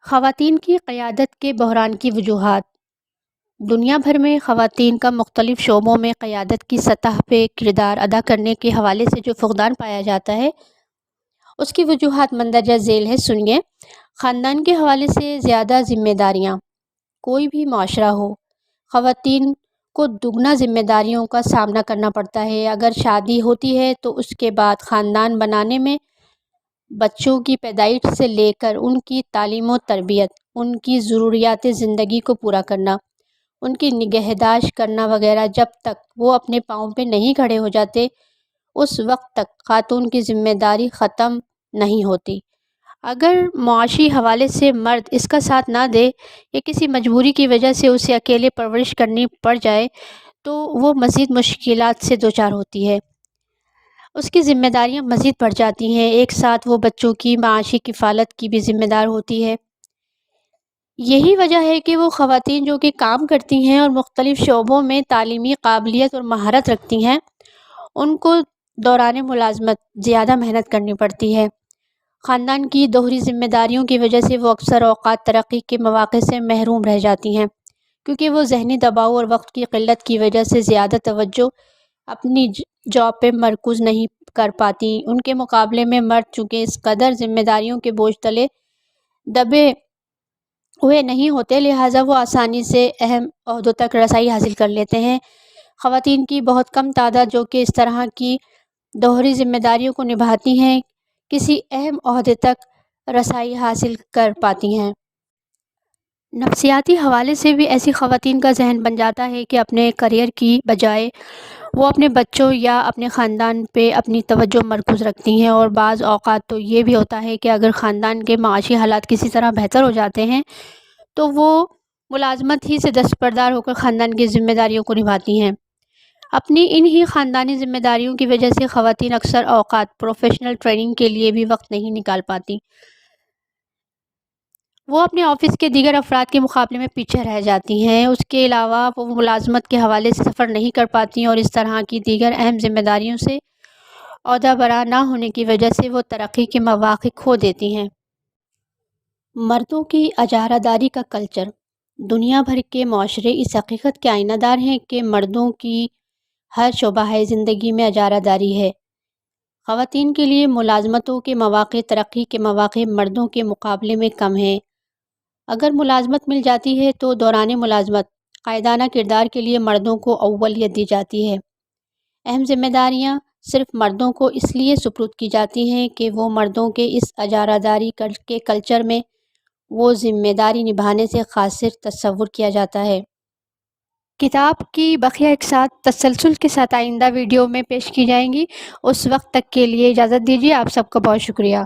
خواتین کی قیادت کے بحران کی وجوہات۔ دنیا بھر میں خواتین کا مختلف شعبوں میں قیادت کی سطح پہ کردار ادا کرنے کے حوالے سے جو فقدان پایا جاتا ہے، اس کی وجوہات مندرجہ ذیل ہے، سنیے۔ خاندان کے حوالے سے زیادہ ذمہ داریاں۔ کوئی بھی معاشرہ ہو، خواتین کو دگنا ذمہ داریوں کا سامنا کرنا پڑتا ہے۔ اگر شادی ہوتی ہے تو اس کے بعد خاندان بنانے میں بچوں کی پیدائش سے لے کر ان کی تعلیم و تربیت، ان کی ضروریات زندگی کو پورا کرنا، ان کی نگہداشت کرنا وغیرہ، جب تک وہ اپنے پاؤں پہ نہیں کھڑے ہو جاتے اس وقت تک خاتون کی ذمہ داری ختم نہیں ہوتی۔ اگر معاشی حوالے سے مرد اس کا ساتھ نہ دے یا کسی مجبوری کی وجہ سے اسے اکیلے پرورش کرنی پڑ جائے تو وہ مزید مشکلات سے دوچار ہوتی ہے، اس کی ذمہ داریاں مزید بڑھ جاتی ہیں۔ ایک ساتھ وہ بچوں کی معاشی کفالت کی بھی ذمہ دار ہوتی ہے۔ یہی وجہ ہے کہ وہ خواتین جو کہ کام کرتی ہیں اور مختلف شعبوں میں تعلیمی قابلیت اور مہارت رکھتی ہیں، ان کو دوران ملازمت زیادہ محنت کرنی پڑتی ہے۔ خاندان کی دوہری ذمہ داریوں کی وجہ سے وہ اکثر اوقات ترقی کے مواقع سے محروم رہ جاتی ہیں، کیونکہ وہ ذہنی دباؤ اور وقت کی قلت کی وجہ سے زیادہ توجہ اپنی جاب پہ مرکوز نہیں کر پاتی۔ ان کے مقابلے میں مرد چونکہ اس قدر ذمہ داریوں کے بوجھ تلے دبے ہوئے نہیں ہوتے، لہٰذا وہ آسانی سے اہم عہدوں تک رسائی حاصل کر لیتے ہیں۔ خواتین کی بہت کم تعداد جو کہ اس طرح کی دوہری ذمہ داریوں کو نبھاتی ہیں، کسی اہم عہدے تک رسائی حاصل کر پاتی ہیں۔ نفسیاتی حوالے سے بھی ایسی خواتین کا ذہن بن جاتا ہے کہ اپنے کیریئر کی بجائے وہ اپنے بچوں یا اپنے خاندان پہ اپنی توجہ مرکوز رکھتی ہیں، اور بعض اوقات تو یہ بھی ہوتا ہے کہ اگر خاندان کے معاشی حالات کسی طرح بہتر ہو جاتے ہیں تو وہ ملازمت ہی سے دستبردار ہو کر خاندان کی ذمہ داریوں کو نبھاتی ہیں۔ اپنی انہی خاندانی ذمہ داریوں کی وجہ سے خواتین اکثر اوقات پروفیشنل ٹریننگ کے لیے بھی وقت نہیں نکال پاتی۔ وہ اپنے آفس کے دیگر افراد کے مقابلے میں پیچھے رہ جاتی ہیں۔ اس کے علاوہ وہ ملازمت کے حوالے سے سفر نہیں کر پاتی اور اس طرح کی دیگر اہم ذمہ داریوں سے عہدہ برا نہ ہونے کی وجہ سے وہ ترقی کے مواقع کھو دیتی ہیں۔ مردوں کی اجارہ داری کا کلچر۔ دنیا بھر کے معاشرے اس حقیقت کے آئینہ دار ہیں کہ مردوں کی ہر شعبہ زندگی میں اجارہ داری ہے۔ خواتین کے لیے ملازمتوں کے مواقع، ترقی کے مواقع مردوں کے مقابلے میں کم ہیں۔ اگر ملازمت مل جاتی ہے تو دوران ملازمت قائدانہ کردار کے لیے مردوں کو اولویت دی جاتی ہے۔ اہم ذمہ داریاں صرف مردوں کو اس لیے سپرد کی جاتی ہیں کہ وہ مردوں کے اس اجارہ داری کے کلچر میں وہ ذمہ داری نبھانے سے قاصر تصور کیا جاتا ہے۔ کتاب کی بقیہ اقساط تسلسل کے ساتھ آئندہ ویڈیو میں پیش کی جائیں گی۔ اس وقت تک کے لیے اجازت دیجیے۔ آپ سب کا بہت شکریہ۔